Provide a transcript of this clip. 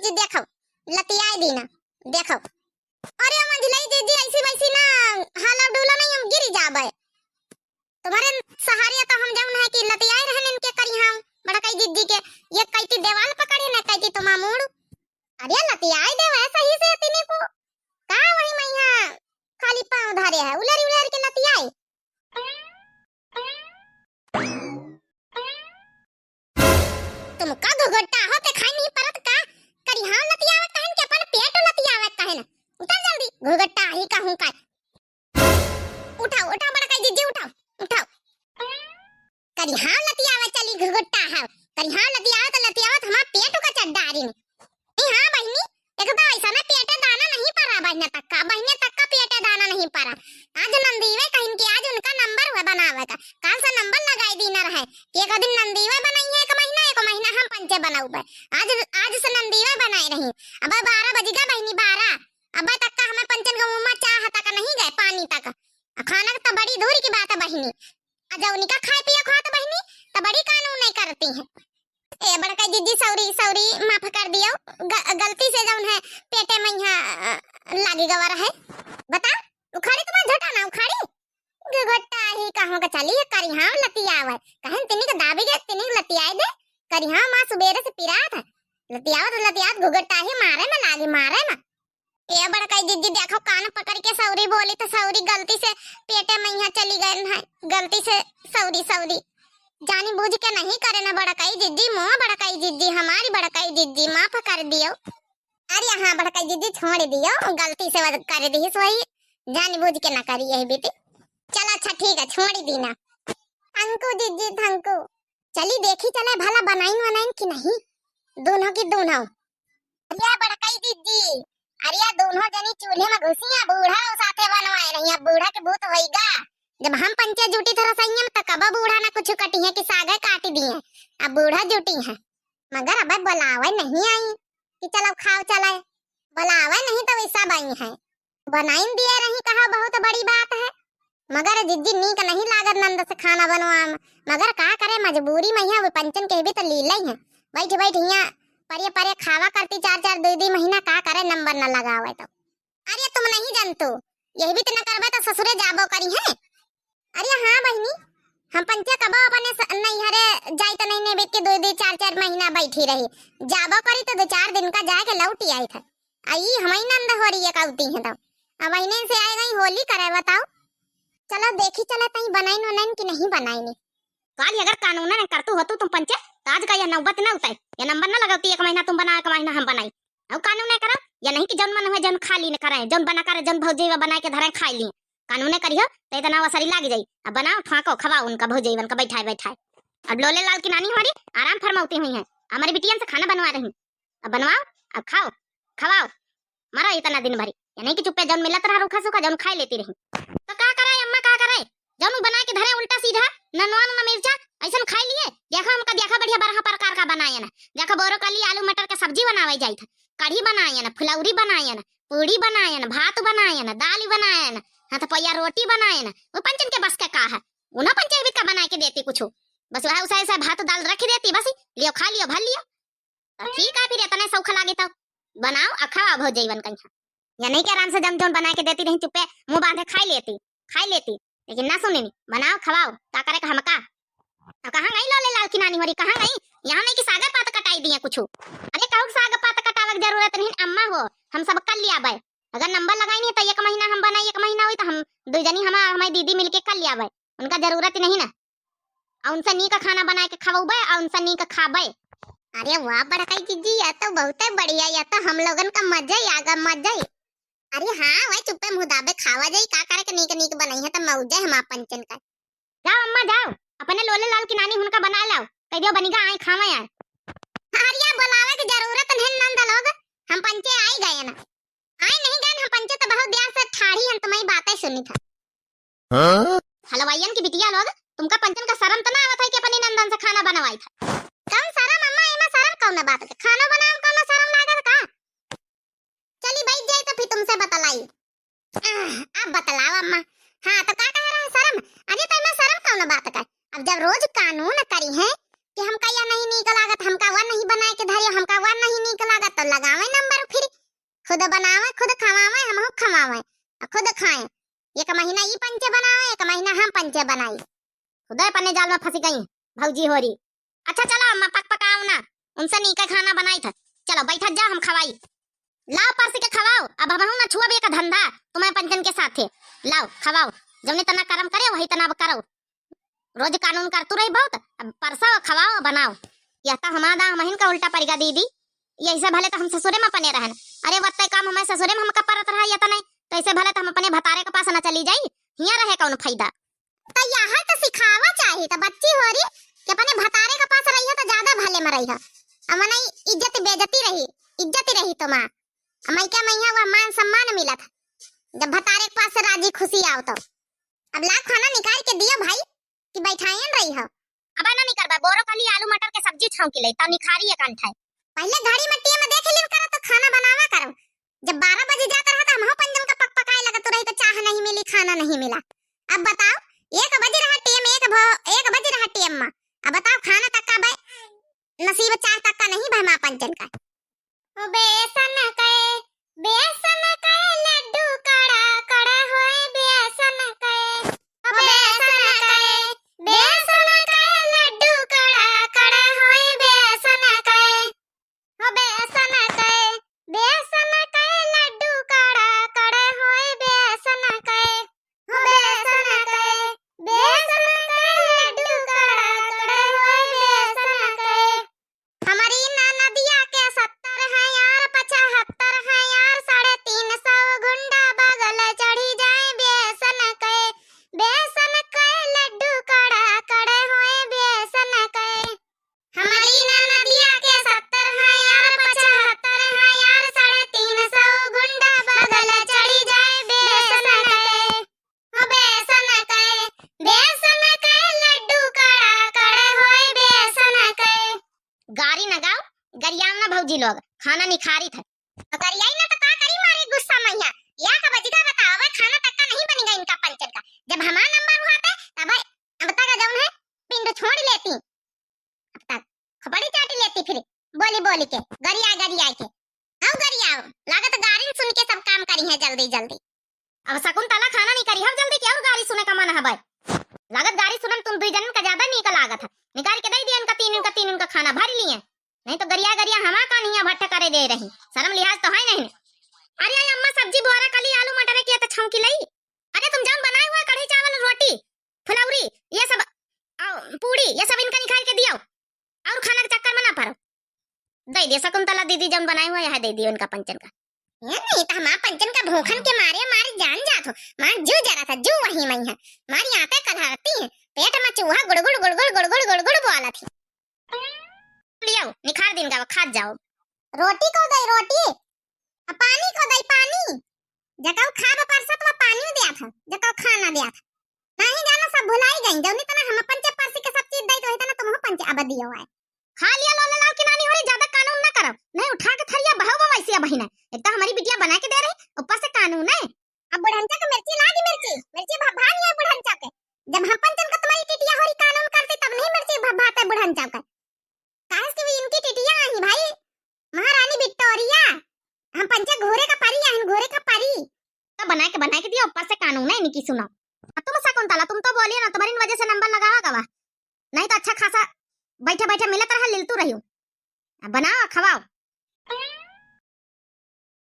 जिज्जी देखो लतियाई दी ना देखो। अरे मंझलाई जिज्जी ऐसी वैसी ना हाला डूला नहीं हम गिरी जाबे तुम्हारे सहारे तो हम जौन है कि लतियाई रहन इनके करिहां बड़ा कई जिज्जी के ये कैती देवाल पकड़े ना कैती तो मामूड़। अरे लतियाई दे वैसा ही से तिने को का वही मैया खाली पांव धारे है उलरी उलरी के लतियाई। तुम का घुघुट्टा हो ते खाई नहीं परत का करिहां लतियावे कहन के अपन पेट लतियावे कहन उतर जल्दी घुघुट्टा ही कहूं का। उठाओ उठाओ बड़ा कई जिज्जी उठाओ उठाओ करिहां लतियावे चली घुघुट्टा है करिहां लतियावे तो लतियावे हमार पेट का चड्डारी नहीं। हां बहनी एक तो ऐसा ना पेटे दाना नहीं परा बहने तक का पेटे दाना नहीं परा। आज नंदीवे कहन के आज उनका नंबर हुआ बनावे का काल से नंबर लगाई दी ना रहे एक दिन नंदीवे बनाई है एक महीना हम पंचे बनाऊबे आज से नंदीवे बनाई रही। अब 12 बजेगा बहनी 12 अब तक का हमें पंचन का मुंह चाह तक नहीं गए पानी तक खाना तो बड़ी दूर की बात है बहनी। अजौनी का खाए पिए खात बहनी तो बड़ी कानून नहीं करती है। ए बड़का जिज्जी सौरी माफ कर दियो गलती से जौन है पेटे मैया लागी गवर है बता उखाड़ी तुम्हारा झटा ना उखाड़ी घोटा ही कहूं का चली करिहां लतियावे कहन तिनी के दाबी के तिनी लतियाई दे करिहां मां सुबेरे से पिरात लतियात घुघटा ही मारे में लागी मारे में। ए बड़का जिज्जी देखो कान पकड़ के सौरी बोली तो सौरी गलती से पेटे मैया चली गई है गलती से सौरी जानी बुझ के नहीं करे ना बड़काई जिज्जी मोह बड़काई जिज्जी हमारी बड़काई जिज्जी माफ कर दियो। अरे हाँ बड़काई जिज्जी छोड़ दियो गलती से कर दी वही जानी बुझ के ना करी यही बेटी। चल अच्छा ठीक है छोड़ दी ना अंकु जिज्जी थंकु चली देखी चले भला बनाइन की नहीं दोनों की दोनों। अरे बड़काई जिज्जी अरे दोनों जनी चूल्हे में घुसिया बूढ़ा साथे बनवाए रही बूढ़ा के भूत होइगा जब हम पंचे जुटी थोड़ा संयम तक अब बूढ़ा ना कुछ कटी है कि सागे काट दिए अब बूढ़ा जुटी है मगर अब बुलावे नहीं आई कि चलो खाओ चले बुलावे नहीं तो वैसा बाई है बनाइन दिए रही कहा बहुत बड़ी बात है मगर जिज्जी नीक नहीं लागत नंद से खाना बनवा मगर का करे मजबूरी में है पंचन के भी तो लीला ही है बैठ यहाँ परे खावा करती 4 2 महीना का करे नंबर न लगावे तो। अरे तुम नहीं जानतो यही भी तो न करबे तो ससुरे जाबो करी है। अरे हाँ बहनी हम पंचे कबो अपने नैहरे जाई तो नहीं बेट के 2 4 महीना बैठी रही जाबो करी तो 2-4 दिन का जाके लौटी आई था आई हमारी नंद हो रही है कौती है तो अब महीने से आए गई होली करे बताओ चलो देखी चला तई बनाइन की नहीं बनाई काली अगर कानून न करतू होतू तुम पंचे तो आज का यह नौबत न उताई ये नंबर न लगाती 1 महीना तुम बना 1 महीना हम बनाई अब कानून नहीं करा या नहीं कि जौन मन है जौन खा ली न करे जौन बना करे जौन भौजी बना के धरे खा ली कानून करियो तो इतना असरी लाग जाई अब बनाओ ठाको खवाओ उनका भौजीवन का बैठाए अब लोले लाल की नानी हमारी आराम फरमाती हुई है हमारी बिटिया से खाना बनवा रही अब बनवाओ अब खाओ खवाओ मारा इतना दिन भरी या नहीं कि चुप्पे जौन मिलत रहा रूखा सूखा जौन खाई लेती रही तो का करे अम्मा का करे जौन बना के धरे उल्टा सीधा न नोन न मिर्चा ऐसा खाई लिए देखा बढ़िया बरहा प्रकार का बनाए ना देखा ब्रोकली आलू मटर के सब्जी बनावे जाई था कढ़ी बनाए ना फुलौरी बनाए ना पूड़ी बनाए ना भात बनाए ना दाल बनाए ना हाँ तो पैया रोटी बनाए ना वो पंचन के बस का है उन्हें पंचे भी का बना के देती कुछ बस वह ऐसा भात दाल रख देती बस लियो खा लियो भर लियो तो ठीक है फिर इतना सौख लागे तो बनाओ और खाओ भौजीवन कहीं या नहीं के आराम से जम जौन बना के देती रही चुप्पे मुंह बांधे खाई लेती लेकिन ना सुने बनाओ खवाओ का करे का हमका कहाँ गई लोले लाल की नानी हमारी कहाँ गई यहाँ नहीं कि सागर पात कटाई दिए कुछ अरे कहू सागर पात कटावे की जरूरत नहीं अम्मा हो हम सब कर लिया भाई अगर नंबर लगाई नहीं तो 1 महीना हम बनाई 1 महीना हुई तो हम 2 जनी हमारी दीदी मिलके कर लिया भाई उनका जरूरत नहीं ना और उनसे नी का खाना बना के खवाबे और उनसे नी का खाबे। अरे वाह बड़काई जीजी या तो बहुत बढ़िया या तो हम लोगन का मजा ही आगा मजा ही। अरे हाँ वही चुप्पे मुदाबे खावा जाई का करे के नीक बनाई है तो मौजा है हमार पंचन का। जाओ अम्मा जाओ अपने लोले लाल की नानी उनका बना लाओ कह दियो बनीगा आई खावा यार। हरिया बुलावे की जरूरत नहीं नंद लोग हम पंचे आई गए ना आई नहीं गए हम पंचे तो बहुत देर से ठाड़ी हम तुम्हारी बातें सुनी था। हलवाइयन की बिटिया लोग तुमका पंचन का शर्म तो ना आवत है कि अपनी नंदन से खाना बनवाई था कौन शर्म अम्मा एमा शर्म कौन बात के खाना बनाओ कौन शर्म लागत का चली बैठ जाए तो फिर तुमसे बतलाई अब बतलाओ अम्मा। हाँ तो का कह रहा है शर्म अरे तो मैं शर्म कौन बात का अब जब रोज कानून करी है कि हमका या नहीं नीक लागत हमका वा नहीं बनाए के धरियो हमका वा नहीं नीक लागत तो लगावे नंबर फिर खुद बनावे खुद खवावे हम खवावे खुद खाएं। एक महीना ई पंचे बनावे एक महीना हम पंचे बनाई। खुद अपने जाल में फंसी गई भौजी हो रही। अच्छा चलो अम्मा पकाओ ना, उनसे नीके खाना बनाई था। चलो बैठ जा हम खवाई। लाओ परसी के खवाओ। अब हम ना छुआ भी का धंधा तुम्हारे पंचन के साथे। लाओ खवाओ, जमने तना कर्म करे वही तना करो। रोज कानून कर तू रही बहुत, अब परसाओ खवाओ बनाओ। यह तो हमारा महीन का उल्टा पड़ेगा दीदी। ये ऐसे भले तो हम ससुरे में पने रहन। अरे वत्ते काम हमारे ससुरे में हम करत रहा या तो नहीं, तो ऐसे भले तो हम अपने भतारे के पास ना चली जाई। हिया रहे कौन फायदा। तो यहाँ तो सिखावा चाहिए। तो बच्ची हो रही कि अपने भतारे के पास रही है तो ज्यादा भले में रही है। अमने इज्जत बेइज्जती रही, इज्जत रही तो मां अमई क्या मैया वह मान सम्मान मिला था जब भतारे के पास से राजी खुशी आओ। तो अब ला खाना निकाल के दियो भाई कि बैठाएन रही हो। अब ना नहीं करबा बोरो खाली आलू मटर के सब्जी छौंकी ले तो निखारी एक अंठाए। पहले घड़ी मट्टी में देख लिन करो तो खाना बनावा करो। जब 12 बजे जाता रहा तो हम पंजम का पकाए लगा तो रही तो चाह नहीं मिली खाना नहीं मिला। अब बताओ 1 बजे रहा टेम 1 बजे रहा टेम में। अब बताओ खाना तक का भाई नसीब चाह तक का नहीं भाई मां पंचन का। बेसन के लड्डू कड़ा कड़ा होए बेसन के लड्डू कड़ा कड़ा होए बेसन के लड्डू कड़ा कड़ा होए बेसन के लड्डू कड़ा कड़ा होए बेसन के। हमारी नदिया के 70 है यार 75 है यार 350 गुंडा बगल चढ़ी जाए बेसन के लड्डू कड़ा कड़े होए बेसन के। हमारी नदिया के 70 है यार 75 है यार 350 गुंडा बगल चढ़ी जाए बेसन के लड्डू कड़ा कड़े होए बेसन के। गारी न गाओ गरियाव ना भौजी लोग खाना निखारी था तो गरियाई ना तो का करी मारे गुस्सा मैया। या का बजगा बताओ भाई खाना तक का नहीं बनेगा इनका पंचन का। जब हमारा नंबर हुआ था तब भाई अब तक जौन है पिंड छोड़ लेती अब तक खपड़ी चाटी लेती फिर बोली के गरिया के आओ गरियाओ लागत गारी सुन के सब काम करी है जल्दी जल्दी। अब शकुंतला खाना नहीं करी हम जल्दी क्या और गारी सुने का मन है भाई। लागत गारी सुनन तुम दुई जन का ज्यादा नहीं का लागत है। निकाल के दे दिया इनका तीन का खाना भर लिए नहीं तो गरिया हमा का नहीं भट्ट करे दे रही। शर्म लिहाज तो है नहीं। अरे अम्मा सब्जी बोरा कली आलू मटर की तो छौंकी लाई। अरे तुम जान बनाए हुआ कढ़ी चावल रोटी फुलौरी ये सब पूड़ी ये सब इनका निकाल के दियो और खाना के चक्कर में ना पड़ो। दे दे शकुंतला दीदी जब बनाए हुआ यह दे दियो इनका पंचन का। ये नहीं तो हमारा पंचन का भूखन के मारे जान जात हो। मां जू जरा था जू वही मई है मारी आते कधारती है पेट में चूहा गुड़गुड़ बोला थी। लियो निखार दिन का खा जाओ। रोटी को दई रोटी पानी को दई पानी जकाऊ खाब परसत में पानी दिया था जकाऊ खाना दिया था नहीं जाना सब भुलाई गई जौनी तना हम पंचे परसी के सब चीज दई तो तना तुम पंचे अब दियो है खा लिया लोले लाओ की नानी हो रही ज्यादा कानून ना करो नहीं उठा के थरिया बहाओ वैसी बहिना एक तो हमारी बिटिया बना के दे रही ऊपर से कानून है। अब बुढ़ंचा के मिर्ची लागी मिर्ची भाभानी है बुढ़ंचा के जब हम पंचन का तुम्हारी टिटिया होरी कानून करती तब नहीं मिर्ची भाभाते बुढ़ंचा का काहे कि भी इनकी टिटिया आई भाई महारानी विक्टोरिया हम पंचे घोरे का परी है घोरे का परी तो बना के दिया ऊपर से कानून है इनकी सुनो। अब तुम शकुंतला तुम तो बोलिए ना तुम्हारी वजह से नंबर लगावा गवा नहीं तो अच्छा खासा बैठे मिलत रहा लिलतू रही बनाओ खवाओ।